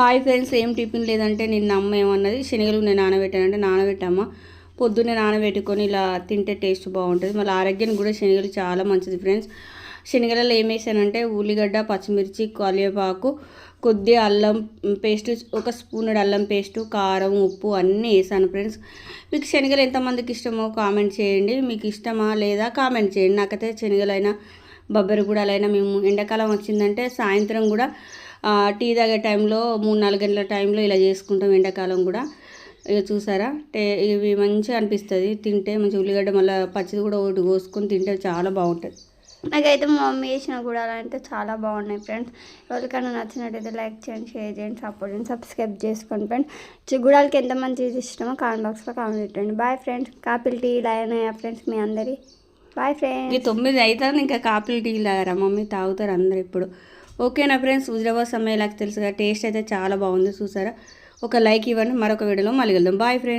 Hi friends, ఏం tiffin లేదంటే నిన్న అమ్మ ఏమన్నది, శనగలు నేను నానబెట్టానంటే నానబెట్టామా పొద్దున్నే నానబెట్టుకొని ఇలా తింటే టేస్ట్ బాగుంటుంది. మళ్ళీ ఆరోగ్యానికి కూడా శనగలు చాలా మంచిది ఫ్రెండ్స్. శనగలలో ఏం వేసానంటే ఉల్లిగడ్డ, పచ్చిమిర్చి, కరివేపాకు, కొద్దిగా అల్లం పేస్ట్, ఒక స్పూన్ అల్లం పేస్టు, కారం, ఉప్పు అన్నీ వేసాను ఫ్రెండ్స్. మీకు శనగలు ఎంతమందికి ఇష్టమో కామెంట్ చేయండి. మీకు ఇష్టమా లేదా కామెంట్ చేయండి. నాకైతే శనగలైనా బొబ్బరి గుడాలైనా మేము ఎండాకాలం వచ్చిందంటే సాయంత్రం కూడా టీ తాగే టైంలో 3-4 గంటల టైంలో ఇలా చేసుకుంటాం. ఎండాకాలం కూడా ఇక చూసారా ఇవి మంచిగా అనిపిస్తుంది తింటే. మంచి ఉల్లిగడ్డ మళ్ళీ పచ్చిది కూడా ఒకటి కోసుకొని తింటే చాలా బాగుంటుంది. నాకైతే మా మమ్మీ చేసిన గుడాలు అంటే చాలా బాగున్నాయి ఫ్రెండ్స్. ఎవరికైనా నచ్చినట్టయితే లైక్ చేయండి, షేర్ చేయండి, సపోర్ట్ చేయండి, సబ్స్క్రైబ్ చేసుకోండి ఫ్రెండ్స్. గుడాలకి ఎంత మంచిది ఇష్టమో కామెంట్ బాక్స్లో కామెంట్ పెట్టండి. Bye friends. కాపిల్ టీ తాగినాయా ఫ్రెండ్స్ మీ అందరి? Bye friends. ఈ 9 అవుతుంది ఇంకా కాఫీ టీ తాగారా మమ్మీ? తాగుతారు అందరు ఇప్పుడు. ఓకేనా ఫ్రెండ్స్, హుజరాబాద్ సమ్మయ్యలాగా తెలుసుగా టేస్ట్ అయితే చాలా బాగుంది. చూసారా? ఒక లైక్ ఇవ్వండి. మరొక వీడియోలో మళ్ళీ వెళ్దాం. Bye friends.